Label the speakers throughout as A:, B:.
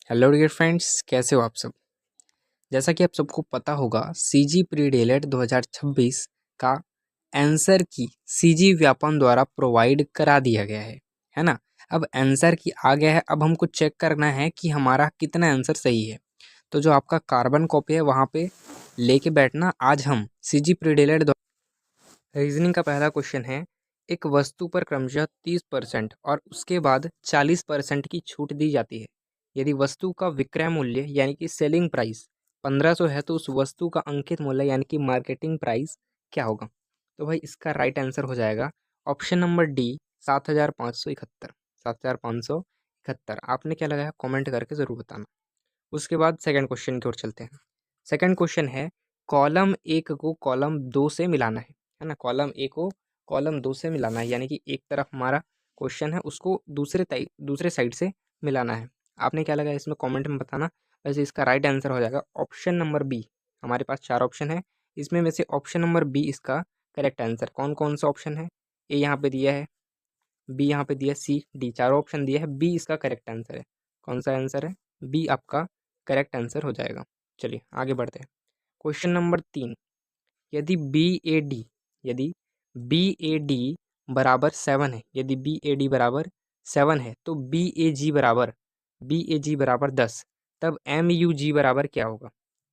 A: Hello dear friends, कैसे हो आप सब। जैसा कि आप सबको पता होगा, सीजी प्री डीएलएड 2026 का आंसर की सीजी व्यापम द्वारा प्रोवाइड करा दिया गया है ना। अब आंसर की आ गया है, अब हमको चेक करना है कि हमारा कितना आंसर सही है। तो जो आपका कार्बन कॉपी है वहाँ पे लेके बैठना। आज हम सीजी प्री डीएलएड रीजनिंग का पहला क्वेश्चन है। एक वस्तु पर क्रमशः 30% और उसके बाद 40% की छूट दी जाती है। यदि वस्तु का विक्रय मूल्य यानी कि सेलिंग प्राइस 1500 है तो उस वस्तु का अंकित मूल्य यानी कि मार्केटिंग प्राइस क्या होगा। तो भाई इसका राइट आंसर हो जाएगा ऑप्शन नंबर डी, 7571। 7571। आपने क्या लगाया कमेंट करके ज़रूर बताना। उसके बाद सेकंड क्वेश्चन की ओर चलते हैं। सेकंड क्वेश्चन है, कॉलम एक को कॉलम दो से मिलाना है ना। कॉलम ए को कॉलम दो से मिलाना है, यानी कि एक तरफ हमारा क्वेश्चन है उसको दूसरे साइड से मिलाना है। आपने क्या लगा इसमें कमेंट में बताना। वैसे इसका राइट आंसर हो जाएगा ऑप्शन नंबर बी। हमारे पास चार ऑप्शन है, इसमें में से ऑप्शन नंबर बी इसका करेक्ट आंसर। कौन कौन सा ऑप्शन है? ए यहाँ पे दिया है, बी यहाँ पे दिया है, सी डी चारों ऑप्शन दिया है, बी इसका करेक्ट आंसर है। कौन सा आंसर है? बी आपका करेक्ट आंसर हो जाएगा। चलिए आगे बढ़ते हैं। क्वेश्चन नंबर 3, यदि बी ए डी यदि बी ए डी बराबर 7 है, यदि बी ए डी बराबर 7 है तो बी ए जी बराबर 10, तब एम यू जी बराबर क्या होगा?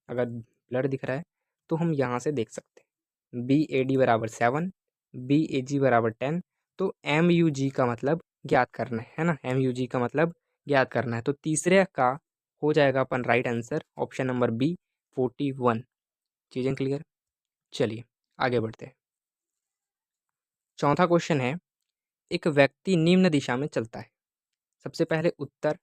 A: अगर ब्लर दिख रहा है तो हम यहाँ से देख सकते हैं। बी ए डी बराबर 7, बी ए जी बराबर 10, तो एम यू जी का मतलब ज्ञात करना है ना। एम यू जी का मतलब ज्ञात करना है, तो तीसरे का हो जाएगा अपन right answer option number B, 41। चीज़ें क्लियर? चलिए आगे बढ़ते हैं। चौथा क्वेश्चन है, एक व्यक्ति निम्न दिशा में चलता है। सबसे पहले उत्तर,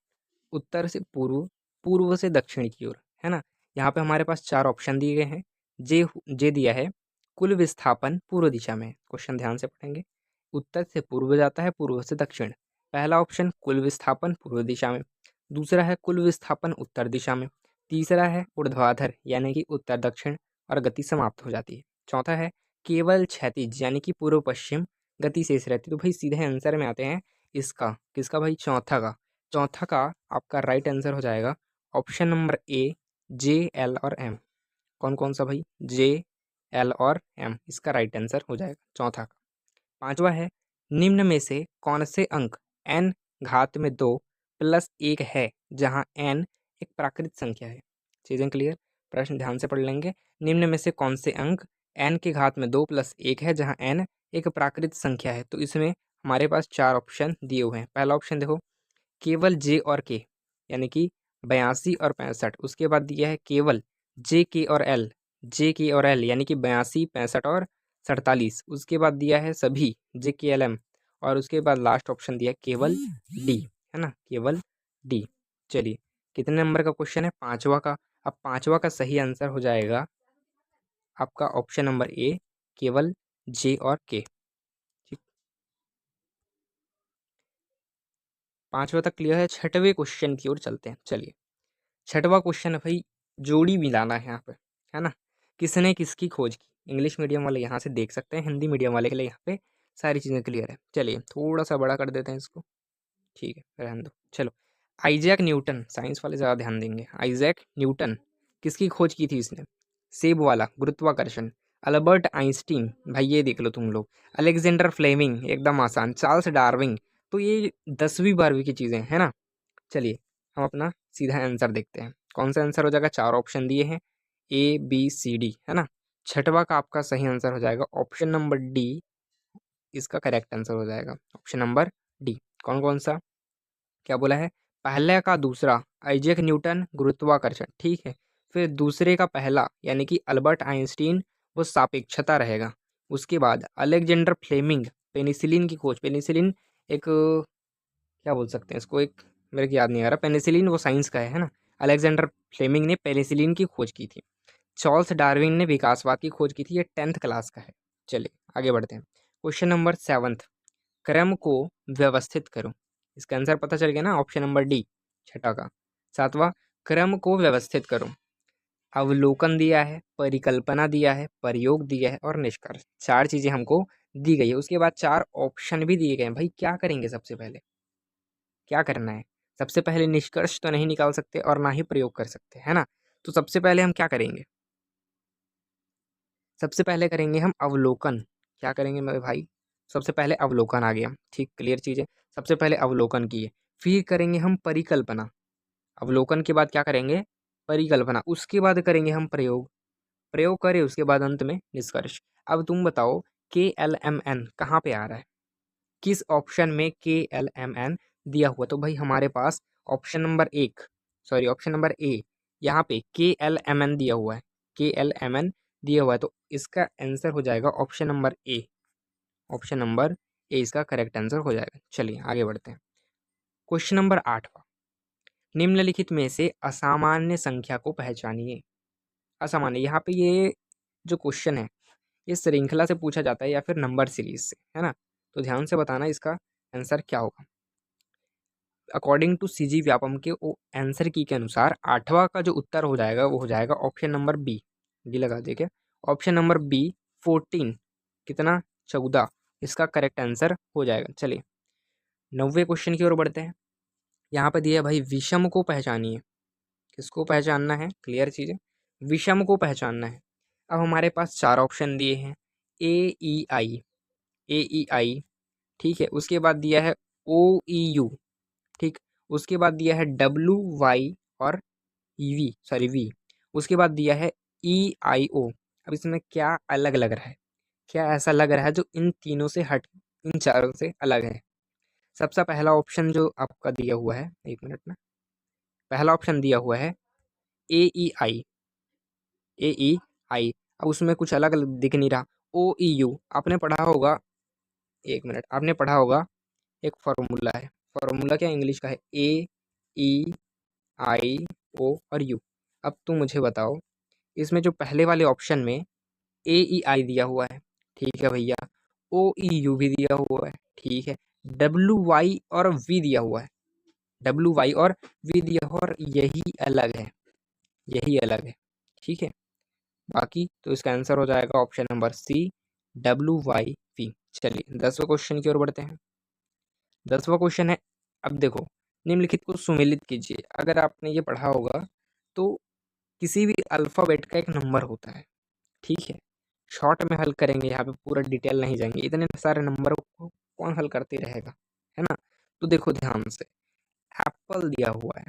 A: उत्तर से पूर्व, पूर्व से दक्षिण की ओर, है ना। यहाँ पे हमारे पास चार ऑप्शन दिए गए हैं। जे जे दिया है कुल विस्थापन पूर्व दिशा में। क्वेश्चन ध्यान से पढ़ेंगे। उत्तर से पूर्व जाता है, पूर्व से दक्षिण। पहला ऑप्शन कुल विस्थापन पूर्व दिशा में, दूसरा है कुल विस्थापन उत्तर दिशा में, तीसरा है ऊर्ध्वाधर यानी कि उत्तर दक्षिण और गति समाप्त हो जाती है। चौथा है केवल क्षैतिज यानी कि पूर्व पश्चिम, गति शेष रहती है। तो भाई सीधे आंसर में आते हैं इसका, किसका भाई? चौथा का। चौथा का आपका राइट आंसर हो जाएगा option number A, J L और एम। कौन कौन सा भाई? जे एल और एम, इसका राइट आंसर हो जाएगा चौथा का। पांचवा है, निम्न में से कौन से अंक n घात में 2 प्लस 1 है जहां n एक प्राकृत संख्या है। चीजें क्लियर? प्रश्न ध्यान से पढ़ लेंगे। निम्न में से कौन से अंक n की घात में 2 प्लस 1 है जहां n एक प्राकृत संख्या है। तो इसमें हमारे पास चार ऑप्शन दिए हुए हैं। पहला ऑप्शन देखो, केवल जे और के यानी कि 82 और 65। उसके बाद दिया है केवल जे के और एल, जे के और एल यानी कि 82, 65 और 47। उसके बाद दिया है सभी जे के एल एम, और उसके बाद लास्ट ऑप्शन दिया है केवल डी, है ना, केवल डी। चलिए कितने नंबर का क्वेश्चन है? पांचवा का। अब पांचवा का सही आंसर हो जाएगा आपका ऑप्शन नंबर ए, केवल जे और के। ठीक, पांचवा तक क्लियर है। छठवें क्वेश्चन की ओर चलते हैं। चलिए छठवां क्वेश्चन है भाई, जोड़ी मिलाना है यहाँ पे, है ना। किसने किसकी खोज की? इंग्लिश मीडियम वाले यहाँ से देख सकते हैं, हिंदी मीडियम वाले के लिए यहाँ पे सारी चीज़ें क्लियर है। चलिए थोड़ा सा बड़ा कर देते हैं इसको। ठीक है, रहने दो। चलो, आइजैक न्यूटन, साइंस वाले ज़्यादा ध्यान देंगे। आइजैक न्यूटन किसकी खोज की थी इसने? सेब वाला, गुरुत्वाकर्षण। अल्बर्ट आइंस्टीन, भाई ये देख लो तुम लोग। अलेक्जेंडर फ्लेमिंग, एकदम आसान। Charles Darwin. तो ये 10वीं 12वीं की चीज़ें हैं ना। चलिए हम अपना सीधा आंसर देखते हैं। कौन सा आंसर हो जाएगा? चार ऑप्शन दिए हैं, ए बी सी डी, है ना। छठवा का आपका सही आंसर हो जाएगा ऑप्शन नंबर डी, इसका करेक्ट आंसर हो जाएगा ऑप्शन नंबर डी। कौन कौन सा क्या बोला है? पहले का दूसरा आइजैक न्यूटन, गुरुत्वाकर्षण, ठीक है। फिर दूसरे का पहला यानी कि अल्बर्ट आइंस्टीन, वो सापेक्षता रहेगा। उसके बाद अलेक्जेंडर फ्लेमिंग, पेनिसिलिन की खोज। पेनिसिलिन एक क्या बोल सकते हैं इसको, एक मेरे को याद नहीं आ रहा। पेनिसिलिन वो साइंस का है ना। अलेक्जेंडर फ्लेमिंग ने पेनिसिलिन की खोज की थी। चार्ल्स डार्विन ने विकासवाद की खोज की थी। ये 10th क्लास का है। चलिए आगे बढ़ते हैं। क्वेश्चन नंबर 7, क्रम को व्यवस्थित करो। इसका आंसर पता चल गया ना, ऑप्शन नंबर डी, छठा का। सातवां, क्रम को व्यवस्थित करो। अवलोकन दिया है, परिकल्पना दिया है, प्रयोग दिया है और निष्कर्ष। चार चीजें हमको दी गई है। उसके बाद चार ऑप्शन भी दिए गए हैं। भाई क्या करेंगे? सबसे पहले क्या करना है? सबसे पहले निष्कर्ष तो नहीं निकाल सकते और ना ही प्रयोग कर सकते, है ना। तो सबसे पहले हम क्या करेंगे, सबसे पहले करेंगे हम अवलोकन। क्या करेंगे मेरे भाई, सबसे पहले अवलोकन आ गया, ठीक क्लियर चीज़ है। सबसे पहले अवलोकन किए, फिर करेंगे हम परिकल्पना। अवलोकन के बाद क्या करेंगे, परिकल्पना, उसके बाद करेंगे हम प्रयोग, प्रयोग करें उसके बाद अंत में निष्कर्ष। अब तुम बताओ KLMN कहाँ पे आ रहा है, किस ऑप्शन में KLMN दिया हुआ। तो भाई हमारे पास ऑप्शन नंबर एक, सॉरी ऑप्शन नंबर ए, यहाँ पे KLMN दिया हुआ है, KLMN दिया हुआ है, तो इसका आंसर हो जाएगा option number A. Option number ए इसका करेक्ट आंसर हो जाएगा। चलिए आगे बढ़ते हैं। क्वेश्चन नंबर 8वां, निम्नलिखित में से असामान्य संख्या को पहचानिए। असामान्य, यहाँ पे ये जो क्वेश्चन है ये श्रृंखला से पूछा जाता है या फिर नंबर सीरीज से, है ना। तो ध्यान से बताना इसका आंसर क्या होगा। अकॉर्डिंग टू सीजी व्यापम के आंसर की के अनुसार 8वां का जो उत्तर हो जाएगा वो हो जाएगा ऑप्शन नंबर बी। डी लगा देखिए, ऑप्शन नंबर बी 14, कितना 14, इसका करेक्ट आंसर हो जाएगा। चलिए 9वें क्वेश्चन की ओर बढ़ते हैं। यहाँ पे दिया है भाई विषम को पहचानिए। किसको पहचानना है, क्लियर चीज़ है, विषम को पहचानना है। अब हमारे पास 4 ऑप्शन दिए हैं, AEI, AEI, ठीक है, उसके बाद दिया है OEU, ठीक, उसके बाद दिया है WY और V, उसके बाद दिया है EIO। अब इसमें क्या अलग लग रहा है, क्या ऐसा लग रहा है जो इन तीनों से हट, इन चारों से अलग है। सबसे पहला ऑप्शन जो आपका दिया हुआ है, एक मिनट में, पहला ऑप्शन दिया हुआ है AEI, AEI, अब उसमें कुछ अलग दिख नहीं रहा। OEU आपने पढ़ा होगा, एक मिनट, आपने पढ़ा होगा एक फार्मूला है, फार्मूला क्या इंग्लिश का है, AEIO और U। अब तुम मुझे बताओ, इसमें जो पहले वाले ऑप्शन में AEI दिया हुआ है, ठीक है भैया, OEU भी दिया हुआ है, ठीक है, WY और V दिया हुआ है, WY और V दिया हुआ, और यही अलग है, यही अलग है, ठीक है। बाकी तो इसका आंसर हो जाएगा ऑप्शन नंबर सी, WYV। चलिए 10वें क्वेश्चन की ओर बढ़ते हैं। 10वां क्वेश्चन है, अब देखो, निम्नलिखित को सुमेलित कीजिए। अगर आपने ये पढ़ा होगा तो किसी भी अल्फ़ाबेट का एक नंबर होता है, ठीक है। शॉर्ट में हल करेंगे, यहाँ पे पूरा डिटेल नहीं जाएंगे, इतने सारे नंबरों को कौन हल करते रहेगा, है ना। तो देखो ध्यान से, एप्पल दिया हुआ है।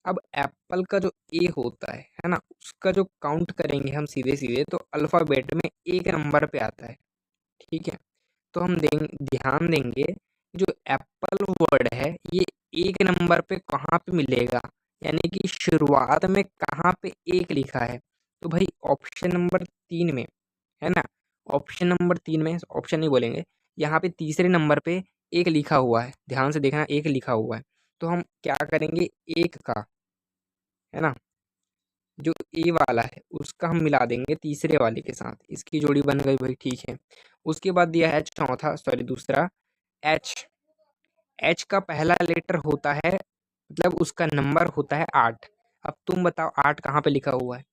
A: अब एप्पल का जो ए होता है ना, उसका जो काउंट करेंगे हम सीधे सीधे तो अल्फ़ाबेट में एक नंबर पे आता है, ठीक है। तो हम ध्यान देंगे, जो एप्पल वर्ड है ये एक नंबर पे कहाँ पे मिलेगा, यानी कि शुरुआत में कहाँ पे एक लिखा है। तो भाई ऑप्शन नंबर 3 में, है ना, ऑप्शन नंबर 3 में, ऑप्शन नहीं बोलेंगे, यहाँ पे तीसरे नंबर पे एक लिखा हुआ है, ध्यान से देखना, एक लिखा हुआ है। तो हम क्या करेंगे, एक का, है ना, जो ए वाला है उसका हम मिला देंगे तीसरे वाले के साथ, इसकी जोड़ी बन गई भाई, ठीक है। उसके बाद दिया है चौथा, सॉरी दूसरा, एच। एच का पहला लेटर होता है, मतलब उसका नंबर होता है 8। अब तुम बताओ 8 कहाँ पे लिखा हुआ है,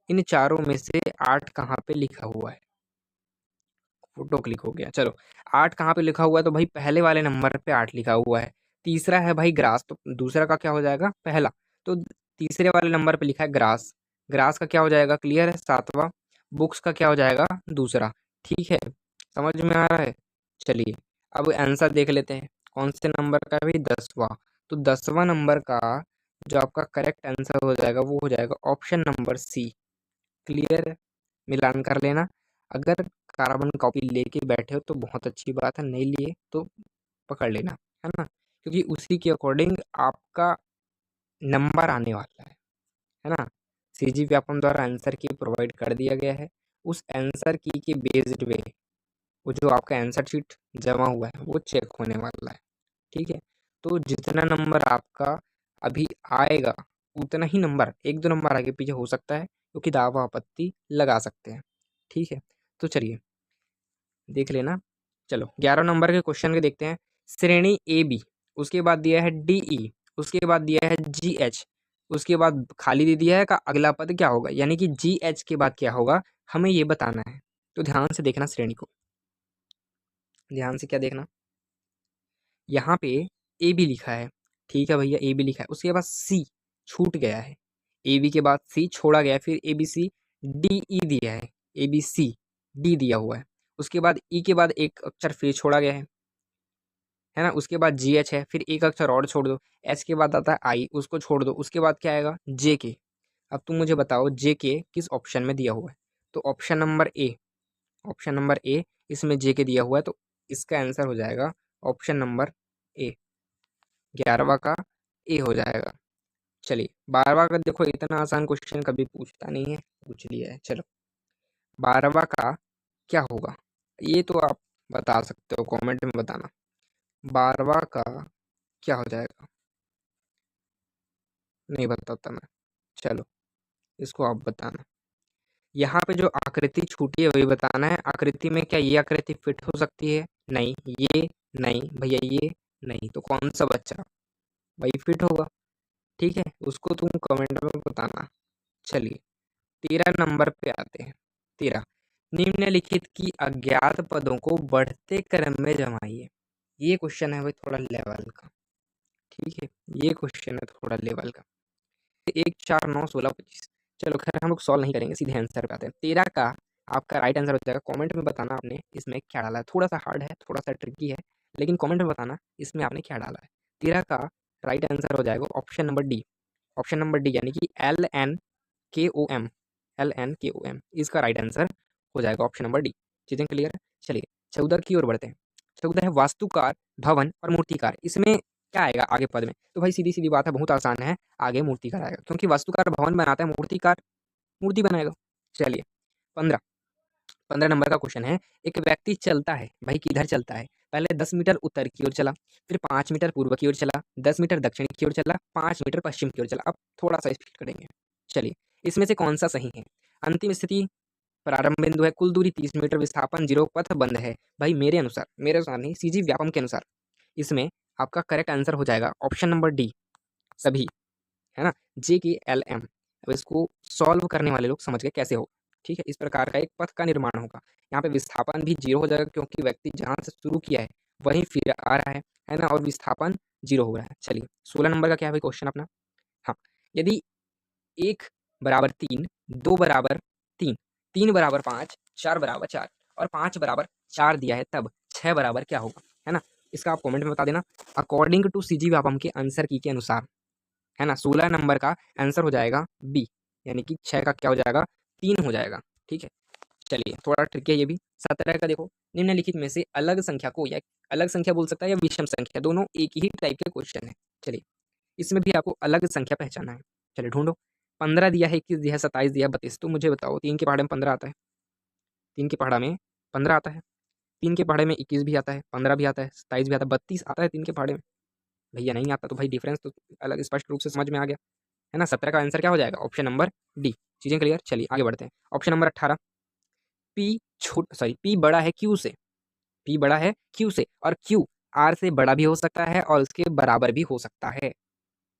A: इन चारों में से 8 कहाँ पे लिखा हुआ है। फोटो क्लिक हो गया, चलो 8 कहाँ पे लिखा हुआ है, तो भाई पहले वाले नंबर पे 8 लिखा हुआ है। तीसरा है भाई ग्रास, तो दूसरा का क्या हो जाएगा, पहला, तो तीसरे वाले नंबर पे लिखा है ग्रास, ग्रास का क्या हो जाएगा, क्लियर है, 7वां। बुक्स का क्या हो जाएगा, दूसरा, ठीक है, समझ में आ रहा है। चलिए अब आंसर देख लेते हैं, कौन से नंबर का है भाई, 10वां। तो 10वां नंबर का जो आपका करेक्ट आंसर हो जाएगा वो हो जाएगा ऑप्शन नंबर सी, क्लियर, मिलान कर लेना। अगर कार्बन कॉपी लेके बैठे हो तो बहुत अच्छी बात है, नहीं लिए तो पकड़ लेना, है ना, क्योंकि उसी के अकॉर्डिंग आपका नंबर आने वाला है ना। सीजी व्यापम द्वारा आंसर की प्रोवाइड कर दिया गया है, उस आंसर की के बेस्ड पे वो जो आपका आंसर शीट जमा हुआ है वो चेक होने वाला है, ठीक है। तो जितना नंबर आपका अभी आएगा उतना ही नंबर, एक दो नंबर आगे पीछे हो सकता है, क्योंकि दावा आपत्ति लगा सकते हैं, ठीक है। तो चलिए देख लेना। चलो 11 नंबर के क्वेश्चन के देखते हैं। श्रेणी ए बी, उसके बाद दिया है डी ई, उसके बाद दिया है जी एच, उसके बाद खाली दे दिया है का अगला पद क्या होगा, यानी कि जी एच के बाद क्या होगा हमें ये बताना है। तो ध्यान से देखना श्रेणी को, ध्यान से क्या देखना, यहाँ पे ए बी लिखा है, ठीक है भैया, ए बी लिखा है, उसके बाद सी छूट गया है, ए बी के बाद सी छोड़ा गया है, फिर A B C D E दिया है, ए बी सी डी दिया हुआ है, उसके बाद ई के बाद एक अक्षर फिर छोड़ा गया है ना, उसके बाद जी एच है, फिर एक अक्षर और छोड़ दो, एच के बाद आता है आई, उसको छोड़ दो, उसके बाद क्या आएगा जे के। अब तुम मुझे बताओ जे के किस ऑप्शन में दिया हुआ है, तो option number A, option number ए इसमें जे के दिया हुआ है, तो इसका आंसर हो जाएगा ऑप्शन नंबर ए, 11वां का ए हो जाएगा। चलिए 12वां का देखो, इतना आसान क्वेश्चन कभी पूछता नहीं है, पूछ लिया है। चलो 12वां का क्या होगा, ये तो आप बता सकते हो, कमेंट में बताना 12वां का क्या हो जाएगा, नहीं बताता मैं। चलो इसको आप बताना, यहाँ पे जो आकृति छूटी है वही बताना है। आकृति में क्या ये आकृति फिट हो सकती है, नहीं, ये नहीं भैया, ये नहीं, तो कौन सा बच्चा वही फिट होगा, ठीक है, उसको तुम कमेंट में बताना। चलिए 13 नंबर पे आते हैं। 13, निम्नलिखित की अज्ञात पदों को बढ़ते क्रम में जमाइए। ये क्वेश्चन है भाई थोड़ा लेवल का, ठीक है, ये क्वेश्चन है थोड़ा लेवल का। 1 4 9 16 25, चलो खैर हम लोग सॉल्व नहीं करेंगे, सीधे आंसर पे आते हैं। 13 का आपका राइट आंसर हो जाएगा, कमेंट में बताना आपने इसमें क्या डाला है, थोड़ा सा हार्ड है, थोड़ा सा ट्रिकी है, लेकिन कमेंट में बताना इसमें आपने क्या डाला है। 13 का राइट आंसर हो जाएगा option number D, option number D यानी कि LNKOM, LNKOM इसका राइट आंसर हो जाएगा ऑप्शन नंबर डी। चीज़ें क्लियर है। चलिए 14 की ओर बढ़ते हैं। 14 है वास्तुकार, भवन और मूर्तिकार, इसमें क्या आएगा आगे पद में, तो भाई सीधी सीधी बात है, बहुत आसान है, आगे मूर्तिकार आएगा, क्योंकि वास्तुकार भवन बनाता है, मूर्तिकार मूर्ति बनाएगा। चलिए 15, 15 नंबर का क्वेश्चन है, एक व्यक्ति चलता है, भाई किधर चलता है, पहले 10 मीटर उत्तर की ओर चला, फिर 5 मीटर पूर्व की ओर चला, 10 मीटर दक्षिण की ओर चला, 5 मीटर पश्चिम की ओर चला। अब थोड़ा सा स्पीड करेंगे। चलिए इसमें से कौन सा सही है, अंतिम स्थिति प्रारंभ बिंदु है, कुल दूरी 30 मीटर, विस्थापन 0, पथ बंद है। भाई मेरे अनुसार नहीं, सीजी व्यापम के अनुसार इसमें आपका करेक्ट आंसर हो जाएगा ऑप्शन नंबर डी, सभी, है ना, JKLM। अब इसको सॉल्व करने वाले लोग समझ गए कैसे हो, ठीक है, इस प्रकार का एक पथ का निर्माण होगा। यहाँ पे विस्थापन भी 0 हो जाएगा, क्योंकि व्यक्ति जहाँ से शुरू किया है वहीं फिर आ रहा है ना, और विस्थापन 0 हो रहा है। चलिए 16 नंबर का क्या है भाई क्वेश्चन अपना। हाँ, यदि 1 बराबर 3, 2 बराबर 3, 3 बराबर 5, 4 बराबर 4 और 5 बराबर 4 दिया है, तब 6 बराबर क्या होगा, है ना, इसका आप कमेंट में बता देना अकॉर्डिंग टू सीजी व्यापम के आंसर की के अनुसार, है ना। 16 नंबर का आंसर हो जाएगा बी, यानी कि 6 का क्या हो जाएगा 3 हो जाएगा, ठीक है। चलिए थोड़ा ट्रिक है ये भी। 17 का देखो, निम्नलिखित में से अलग संख्या को, या अलग संख्या बोल सकता है या विषम संख्या, दोनों एक ही टाइप के क्वेश्चन है। चलिए इसमें भी आपको अलग संख्या पहचाना है। चलिए ढूंढो, 15 दिया है, 21 दिया है, 27 दिया है, 32, तो मुझे बताओ 3 के पहाड़े में 15 आता है, 3 के पहाड़ा में 15 आता है, 3 के पहाड़े में 21 भी आता है, 15 भी आता है, 27 भी आता है, 32 आता है 3 के पहाड़े में, भैया नहीं आता, तो भाई डिफरेंस तो अलग स्पष्ट रूप से समझ में आ गया, है ना। 17 का आंसर क्या हो जाएगा ऑप्शन नंबर डी। चीजें क्लियर। चलिए आगे बढ़ते हैं। ऑप्शन नंबर 18, पी बड़ा है क्यू से, पी बड़ा है क्यू से, और क्यू आर से बड़ा भी हो सकता है और उसके बराबर भी हो सकता है,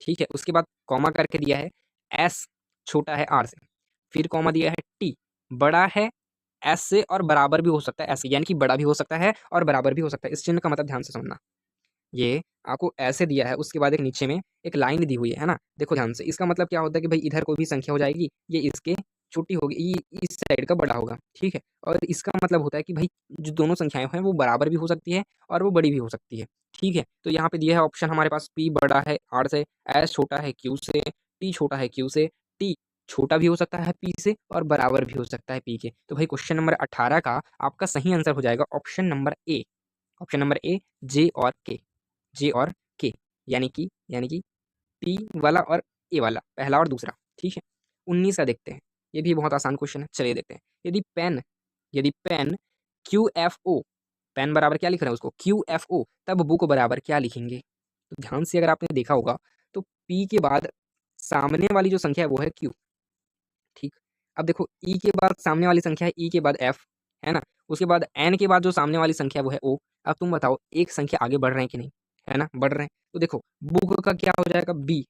A: ठीक है। उसके बाद कॉमा करके दिया है, एस छोटा है आर से, फिर कॉमा दिया है, टी बड़ा है एस से और बराबर भी हो सकता है एस से, यानी कि बड़ा भी हो सकता है और बराबर भी हो सकता है। इस चिन्ह का मतलब ध्यान से समझना, ये आपको ऐसे दिया है, उसके बाद एक नीचे में एक लाइन दी हुई है ना, देखो ध्यान से, इसका मतलब क्या होता है कि भाई इधर कोई भी संख्या हो जाएगी, ये इसके छोटी होगी, ये इस साइड का बड़ा होगा, ठीक है। और इसका मतलब होता है कि भाई जो दोनों संख्याएं हैं वो बराबर भी हो सकती है और वो बड़ी भी हो सकती है, ठीक है। तो यहाँ पे दिया है ऑप्शन हमारे पास, पी बड़ा है आर से, एस छोटा है क्यू से, टी छोटा है क्यू से, टी छोटा भी हो सकता है पी से और बराबर भी हो सकता है पी के। तो भाई क्वेश्चन नंबर 18 का आपका सही आंसर हो जाएगा option number A, option number A, J और के, जे और के, यानी कि पी वाला और ए वाला, पहला और दूसरा, ठीक है। 19 का देखते हैं, ये भी बहुत आसान क्वेश्चन है, चलिए देखते हैं। यदि pen Q F O, pen बराबर क्या लिख रहे हैं उसको क्यू एफ ओ, तब बुक बराबर क्या लिखेंगे, तो ध्यान से अगर आपने देखा होगा तो पी के बाद सामने वाली जो संख्या है वो है क्यू, ठीक। अब देखो ई के बाद सामने वाली संख्या है ई के बाद एफ, है ना, उसके बाद एन के बाद जो सामने वाली संख्या है वो है ओ। अब तुम बताओ एक संख्या आगे बढ़ रहे हैं कि नहीं, है ना, बढ़ रहे हैं, तो देखो बुक का क्या हो जाएगा बी,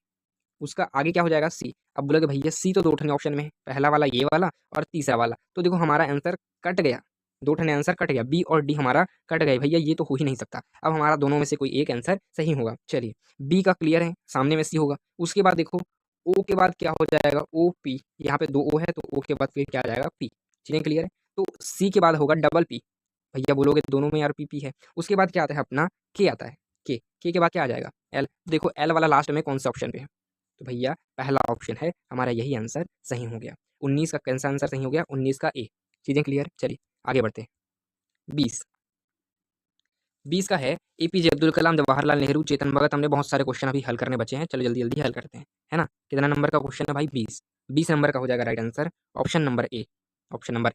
A: उसका आगे क्या हो जाएगा सी। अब बोलोगे भैया सी तो दो ठने ऑप्शन में है, पहला वाला ये वाला और तीसरा वाला, तो देखो हमारा आंसर कट गया, दो ठन आंसर कट गया, बी और डी हमारा कट गए भैया, ये तो हो ही नहीं सकता। अब हमारा दोनों में से कोई एक आंसर सही होगा। चलिए बी का क्लियर है, सामने में सी होगा। उसके बाद देखो ओ के बाद क्या हो जाएगा, ओ पी, यहाँ पे दो ओ है तो ओ के बाद फिर क्या आ जाएगा, पी। चीजें क्लियर है। तो सी के बाद होगा डबल पी, भैया बोलोगे दोनों में यार पी पी है। उसके बाद क्या आता है अपना, के आता है, के बाद क्या आ जाएगा, एल। देखो एल वाला लास्ट में कौन सा ऑप्शन पे है, तो भैया पहला ऑप्शन है हमारा, यही आंसर सही हो गया। 19 का कौन सा आंसर सही हो गया, 19 का ए। चीजें क्लियर। चलिए आगे बढ़ते हैं। 20, 20 का है एपीजे अब्दुल कलाम, जवाहरलाल नेहरू, चेतन भगत। हमने बहुत सारे क्वेश्चन अभी हल करने बचे हैं, चलो जल्दी जल्दी हल करते हैं, है ना। कितना नंबर का क्वेश्चन है भाई, 20। 20 नंबर का हो जाएगा right answer option number A, option number ए।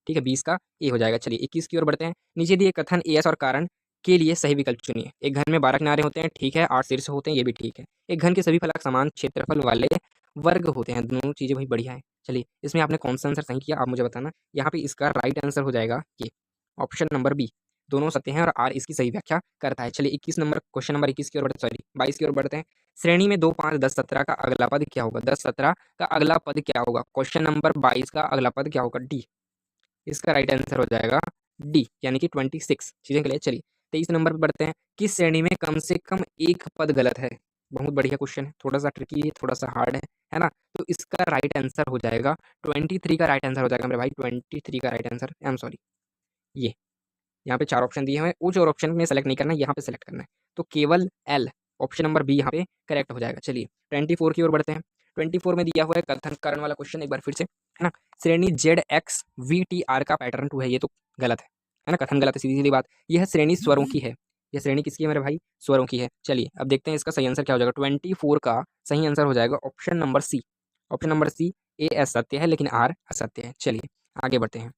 A: ठीक है, 20 का ए हो जाएगा। चलिए 21 की ओर बढ़ते हैं। नीचे दिए कथन एएस और कारण के लिए सही विकल्प चुनिए। एक घन में 12 किनारे होते हैं, ठीक है, 8 शीर्ष होते हैं, ये भी ठीक है। एक घन के सभी फलक समान क्षेत्रफल वाले वर्ग होते हैं, दोनों चीजें भाई बढ़िया है। चलिए इसमें आपने कौन सा आंसर सही किया आप मुझे बताना। यहाँ पे इसका राइट आंसर हो जाएगा ये, ऑप्शन नंबर बी, दोनों सत्य हैं और आर इसकी सही व्याख्या करता है। चलिए 21 नंबर, क्वेश्चन नंबर 21 की ओर बढ़ते, सॉरी 22 की ओर बढ़ते हैं। श्रेणी में 2, 5, 10, 17 का अगला पद क्या होगा, 10, 17 का अगला पद क्या होगा। क्वेश्चन नंबर 22 का अगला पद क्या होगा, डी। इसका राइट आंसर हो जाएगा डी, यानी कि 26। चीजें क्लियर। चलिए 23 नंबर पर बढ़ते हैं। किस श्रेणी में कम से कम एक पद गलत है। बहुत बढ़िया क्वेश्चन है, थोड़ा सा ट्रिकी है, थोड़ा सा हार्ड है ना। तो इसका राइट आंसर हो जाएगा 23 का राइट आंसर हो जाएगा मेरे भाई, 23 का right answer, I am sorry. ये यहाँ पे 4 ऑप्शन दिए हुए हैं, वो 4 ऑप्शन में सेलेक्ट नहीं करना है, यहाँ पे सेलेक्ट करना है। तो केवल एल, ऑप्शन नंबर बी यहाँ पे करेक्ट हो जाएगा। चलिए 24 की ओर बढ़ते हैं। 24 में दिया हुआ है कथन करण वाला क्वेश्चन, एक बार फिर से, है ना। श्रेणी Z x we T R का पैटर्न 2 है, ये तो गलत है ना, कथन गलत है, सीधी सीधी बात। यह श्रेणी स्वरों की है, यह श्रेणी किसकी है मेरे भाई, स्वरों की है। चलिए अब देखते हैं इसका सही आंसर क्या हो जाएगा। 24 का सही आंसर हो जाएगा option number C, option number C. A असत्य है लेकिन आर असत्य है। चलिए आगे बढ़ते हैं।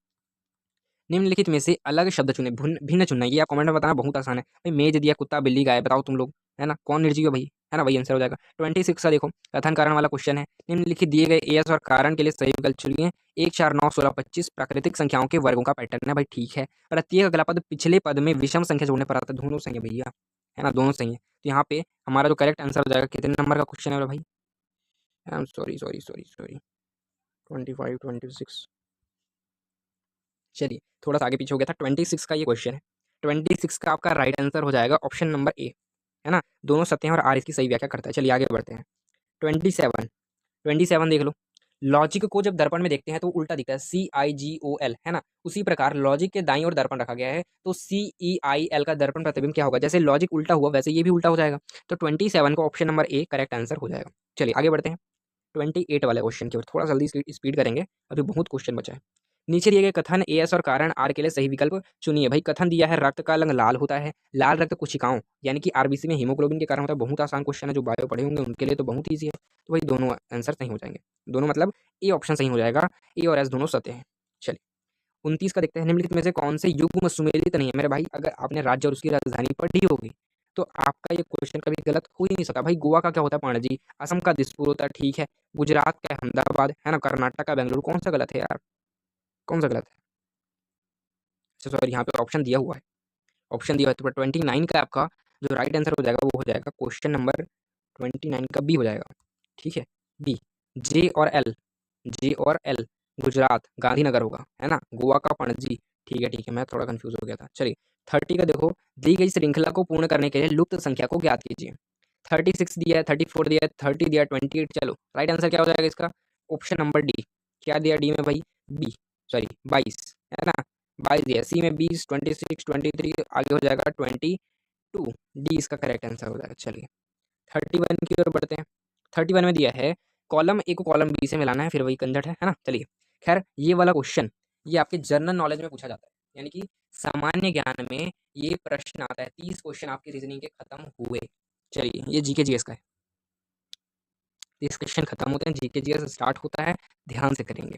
A: निम्नलिखित में से अलग शब्द चुने, भिन्न चुनना। ये आप कमेंट में बताना, बहुत आसान है भाई। मेज दिया, कुत्ता, बिल्ली, गाय, बताओ तुम लोग, है ना, कौन निर्जीव है भाई, है ना, वही आंसर हो जाएगा। 26 का देखो कथन कारण वाला क्वेश्चन है। निम्नलिखित दिए गए एस और कारण के लिए सही विकल्प चुनिए। 1, 4, 9, 16, 25 प्राकृतिक संख्याओं के वर्गों का पैटर्न है भाई, ठीक है। प्रत्येक अगला पद पिछले पद में विषम संख्या जोड़ने पर आता है, दोनों सही है भैया, है ना, दोनों सही है। तो यहाँ पे हमारा जो करेक्ट आंसर हो जाएगा, कितने नंबर का क्वेश्चन है भाई, I am sorry sorry sorry sorry, 25, 26। चलिए थोड़ा सा आगे पीछे हो गया था, 26 का ये क्वेश्चन है। 26 का आपका राइट आंसर हो जाएगा ऑप्शन नंबर ए, है ना, दोनों सत्य हैं और आर इसकी सही व्याख्या करता है। चलिए आगे बढ़ते हैं। 27, 27 देख लो। लॉजिक को जब दर्पण में देखते हैं तो उल्टा दिखता है, CIGOL, है ना। उसी प्रकार लॉजिक के दाईं ओर दर्पण रखा गया है, तो CEIL का दर्पण प्रतिबिंब क्या होगा, जैसे लॉजिक उल्टा हुआ वैसे ये भी उल्टा हो जाएगा। तो 27 का option number A correct answer हो जाएगा। चलिए आगे बढ़ते हैं 28 वाले क्वेश्चन की ओर, थोड़ा जल्दी स्पीड करेंगे, अभी बहुत क्वेश्चन बचा है। नीचे दिए गए कथन एएस और कारण आर के लिए सही विकल्प चुनिए। भाई कथन दिया है रक्त का रंग लाल होता है, लाल रक्त कोशिकाओं यानी कि आरबीसी में हीमोग्लोबिन के कारण होता है। बहुत आसान क्वेश्चन है, जो बायो पढ़े होंगे उनके लिए तो बहुत ईजी है। तो भाई दोनों आंसर सही हो जाएंगे, दोनों मतलब ए ऑप्शन सही हो जाएगा, ए और एस दोनों सत्य हैं। चलिए 29 का देखते हैं। निम्नलिखित में से कौन से युग्म सुमेलित नहीं है मेरे भाई। अगर आपने राज्य और उसकी राजधानी पढ़ी होगी तो आपका ये क्वेश्चन कभी गलत हो ही नहीं सकता। भाई गोवा का क्या होता है, पणजी। असम का दिसपुर होता है, ठीक है। गुजरात का अहमदाबाद, है ना। कर्नाटक का बेंगलुरु। कौन सा गलत है यार, कौन सा गलत है। अच्छा सॉरी, यहाँ पे ऑप्शन दिया हुआ है, ऑप्शन दिया हुआ है। तो 29 का आपका जो राइट आंसर हो जाएगा वो हो जाएगा क्वेश्चन नंबर 29 का बी हो जाएगा, ठीक है, बी। जे और एल, जे और एल गुजरात गांधीनगर होगा, है ना। गोवा का पणजी, ठीक है, मैं थोड़ा कंफ्यूज हो गया था। चलिए 30 का देखो, दी गई श्रृंखला को पूर्ण करने के लिए लुप्त संख्या को ज्ञात कीजिए। 36 दिया है, 34 दिया है, 30 दिया है, 28। चलो राइट आंसर क्या हो जाएगा इसका, ऑप्शन नंबर डी। क्या दिया डी में भाई, बी, सॉरी 22, है ना। 22 दिया, सी में 20, 26, 23, आगे हो जाएगा 22, डी इसका करेक्ट आंसर हो जाएगा। चलिए 31 की ओर बढ़ते हैं। 31 में दिया है कॉलम ए को कॉलम बी से मिलाना है, फिर वही कंजट है ना। चलिए खैर ये वाला क्वेश्चन ये आपके जनरल नॉलेज में पूछा जाता है, यानी कि सामान्य ज्ञान में ये प्रश्न आता है। 30 क्वेश्चन आपकी रीजनिंग के खत्म हुए। चलिए ये जीके जीएस का है, 30 क्वेश्चन खत्म होते हैं, जीके जीएस स्टार्ट होता है। ध्यान से करेंगे,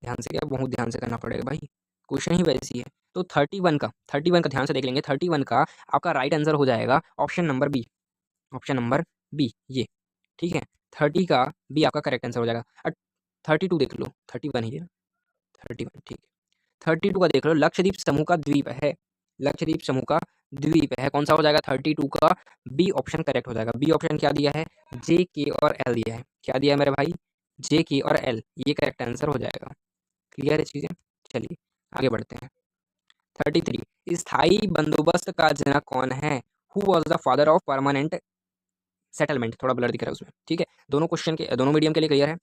A: ध्यान से क्या, बहुत ध्यान से करना पड़ेगा भाई, क्वेश्चन ही वैसी है। तो 31 का ध्यान से देख लेंगे। 31 का आपका राइट आंसर हो जाएगा option number B, option number B ये, ठीक है। 30 का बी आपका करेक्ट आंसर हो जाएगा। 32 देख लो, 31 ही है, 31 ठीक है। 32 का देख लो, लक्षद्वीप समूह का द्वीप है, लक्षद्वीप समूह का द्वीप है, कौन सा हो जाएगा 32 का बी ऑप्शन करेक्ट हो जाएगा। बी ऑप्शन क्या दिया है, जे के और एल दिया है। क्या दिया है मेरे भाई, जे के और एल, ये करेक्ट आंसर हो जाएगा। क्लियर है चीज़ें। चलिए आगे बढ़ते हैं। 33 स्थायी बंदोबस्त का जनक कौन है? Who was the father of permanent settlement? थोड़ा ब्लर दिख रहा है उसमें, ठीक है। दोनों क्वेश्चन के दोनों मीडियम के लिए क्लियर है,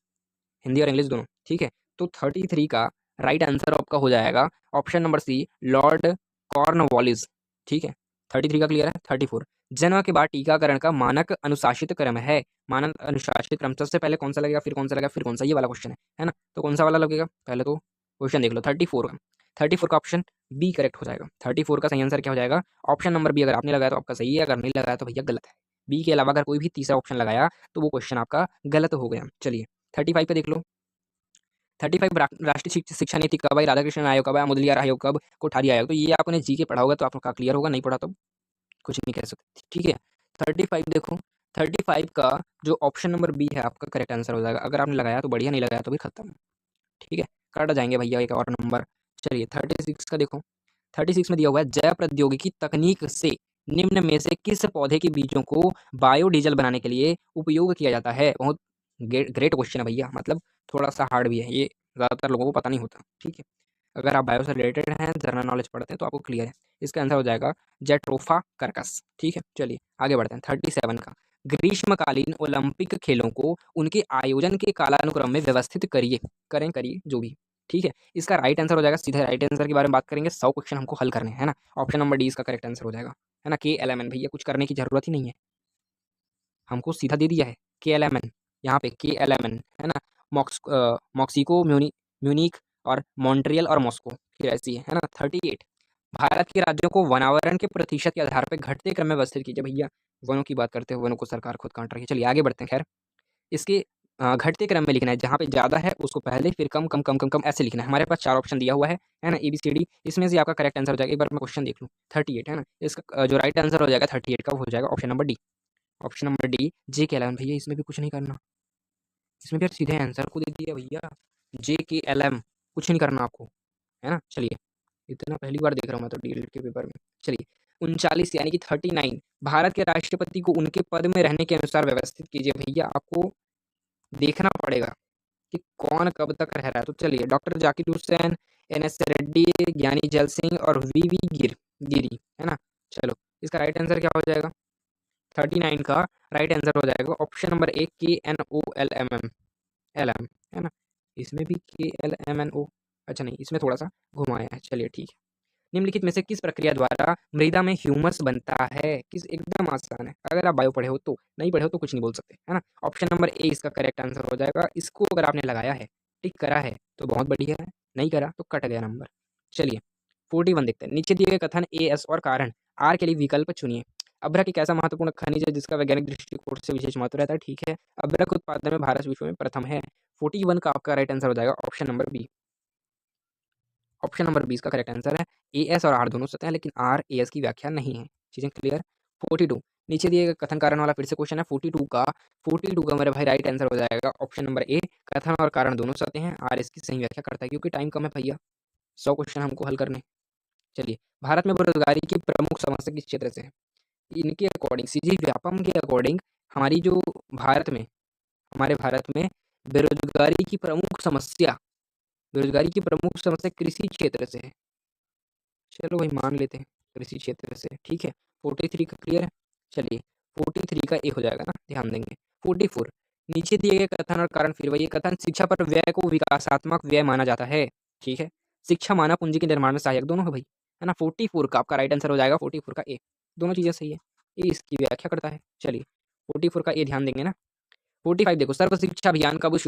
A: हिंदी और इंग्लिश दोनों, ठीक है। तो 33 का राइट आंसर आपका हो जाएगा option number C, Lord Cornwallis, ठीक है। 33 का क्लियर है। 34 जन्म के बाद टीकाकरण का मानक अनुशासित क्रम है। मानक अनुशासित क्रम सबसे पहले कौन सा लगेगा, फिर कौन सा लगेगा, फिर कौन सा, ये वाला क्वेश्चन है ना। तो कौन सा वाला लगेगा, पहले तो क्वेश्चन देख लो। 34 का, 34 का ऑप्शन बी करेक्ट हो जाएगा। 34 का सही आंसर क्या हो जाएगा, ऑप्शन नंबर बी। अगर आपने लगाया तो आपका सही है, अगर नहीं लगाया तो भैया गलत है। बी के अलावा अगर कोई भी तीसरा ऑप्शन लगाया तो वो क्वेश्चन आपका गलत हो गया। चलिए 35 पे देख लो। 35 राष्ट्रीय शिक्षा नीति कब आई, राधाकृष्णन आयोग कब आया, मुदलियार आयोग कब, कोठारी आयोग। तो ये आपने जी के पढ़ा होगा तो आपका क्लियर होगा, नहीं पढ़ा तो कुछ नहीं कह सकते, ठीक है। 35 देखो, 35 का जो ऑप्शन नंबर बी है आपका करेक्ट आंसर हो जाएगा। अगर आपने लगाया तो बढ़िया, नहीं लगाया तो भी खत्म, ठीक है। कट जाएंगे भैया एक और नंबर। चलिए 36 का देखो, 36 में दिया हुआ है जैव प्रौद्योगिकी तकनीक से निम्न में से किस पौधे के बीजों को बायोडीजल बनाने के लिए उपयोग किया जाता है। बहुत ग्रेट क्वेश्चन है भैया, मतलब थोड़ा सा हार्ड भी है ये, ज़्यादातर लोगों को पता नहीं होता, ठीक है। अगर आप बायो से रिलेटेड हैं, जनरल नॉलेज पढ़ते हैं तो आपको क्लियर है। इसका आंसर हो जाएगा जेट्रोफा कर्कस, ठीक है। चलिए आगे बढ़ते हैं। 37 का ग्रीष्मकालीन ओलंपिक खेलों को उनके आयोजन के कालानुक्रम में व्यवस्थित करिए जो भी, ठीक है। इसका राइट आंसर हो जाएगा, सीधे राइट आंसर के बारे में बात करेंगे। 100 क्वेश्चन हमको हल करने हैं ना, ऑप्शन नंबर डी इसका करेक्ट आंसर हो जाएगा, है ना। KLMN भैया, कुछ करने की जरूरत ही नहीं है, हमको सीधा दे दिया है KLMN। यहाँ पे KLMN है ना। मॉक्सिको, म्यूनिक और मॉन्ट्रियल और मॉस्को, फिर ऐसी है ना। 38 भारत के राज्यों को वनावरण के प्रतिशत के आधार पर घटते क्रम में व्यवस्थित कीजिए। भैया वनों की बात करते हैं, वनों को सरकार खुद काट रही है। चलिए आगे बढ़ते हैं। खैर इसके घटते क्रम में लिखना है, जहाँ पे ज़्यादा है उसको पहले, फिर कम कम कम कम कम ऐसे लिखना है। हमारे पास 4 ऑप्शन दिया हुआ है ना, ABCD। इसमें से आपका करेक्ट आंसर हो जाएगा, एक बार मैं क्वेश्चन देख लूँ। 38 है ना, इसका जो राइट आंसर हो जाएगा 38 का, वो हो जाएगा option number D. Option number D JKLM। भैया इसमें भी कुछ नहीं करना, इसमें भी सीधे आंसर को दे दिया भैया, JKLM, कुछ नहीं करना आपको, है ना। चलिए इतना पहली बार देख रहा हूँ मैं तो डीएलएड के पेपर में। चलिए 39 यानी कि 39 भारत के राष्ट्रपति को उनके पद में रहने के अनुसार व्यवस्थित कीजिए। भैया आपको देखना पड़ेगा कि कौन कब तक रह रहा है। तो चलिए डॉक्टर जाकिर हुसैन, NS रेड्डी, ज्ञानी जैल सिंह और VV गिरी, है ना। चलो इसका राइट आंसर क्या हो जाएगा, 39 का राइट आंसर हो जाएगा ऑप्शन नंबर ए, KNOLMM, है ना। इसमें भी KLMNO, अच्छा नहीं, इसमें थोड़ा सा घुमाया है। चलिए ठीक है। निम्नलिखित में से किस प्रक्रिया द्वारा मृदा में ह्यूमस बनता है, किस, एकदम आसान है, अगर आप बायो पढ़े हो तो, नहीं पढ़े हो तो कुछ नहीं बोल सकते, है ना। ऑप्शन नंबर ए इसका करेक्ट आंसर हो जाएगा। इसको अगर आपने लगाया है, टिक करा है तो बहुत बढ़िया है, नहीं करा तो कट गया नंबर। चलिए 41 देखते हैं। नीचे दिए गए कथन AS और कारण आर के लिए विकल्प चुनिए। अभ्रक एक ऐसा महत्वपूर्ण खनिज है जिसका वैज्ञानिक दृष्टिकोण से विशेष महत्व रहता है, ठीक है। अभ्रक उत्पादन में भारत विश्व में प्रथम है। 41 का आपका राइट आंसर हो जाएगा option number B. Option number 20 का करेक्ट आंसर है। AS और आर दोनों सत्य हैं, लेकिन RAS की व्याख्या नहीं है। चीज़ें क्लियर। 42 नीचे दिए गए कथन कारण वाला फिर से क्वेश्चन है। 42 का मेरे भाई राइट आंसर हो जाएगा ऑप्शन नंबर ए, कथन और कारण दोनों सत्य हैं, R इसकी सही व्याख्या करता है। क्योंकि टाइम कम है भैया, 100 क्वेश्चन हमको हल करने। चलिए भारत में बेरोजगारी की प्रमुख समस्या किस क्षेत्र से है। इनके अकॉर्डिंग, सीजी व्यापम के अकॉर्डिंग, हमारी जो भारत में, हमारे भारत में बेरोजगारी की प्रमुख समस्या, बेरोजगारी की प्रमुख समस्या कृषि क्षेत्र से है। चलो भाई मान लेते हैं कृषि क्षेत्र से, ठीक है। 43 का क्लियर है। चलिए 43 का एक हो जाएगा ना, ध्यान देंगे। 44 नीचे दिए गए कथन और कारण फिर वही कथन, शिक्षा पर व्यय को विकासात्मक व्यय माना जाता है, ठीक है। शिक्षा मानव पूंजी के निर्माण में सहायक दोनों है भाई, है ना। 44 का आपका राइट आंसर हो जाएगा 44 का ए, दोनों चीज़ें सही है। ए इसकी व्याख्या करता है। चलिए 44 का ए ध्यान देंगे ना। 45 देखो, सर्व शिक्षा अभियान कब